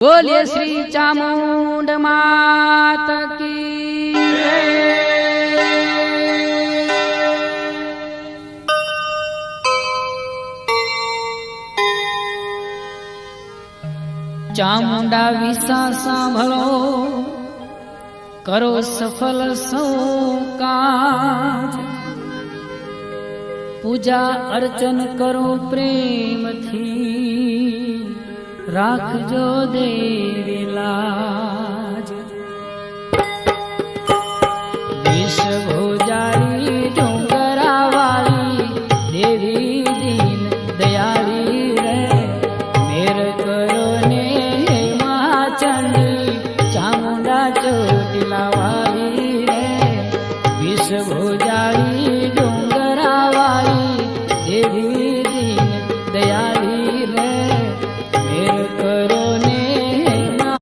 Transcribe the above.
बोलिए श्री चामुंड मात की। चामुंडा विसा सांभळो करो सफल सौ काज। पूजा अर्चन करो प्रेम थी राखजो देवी लाज।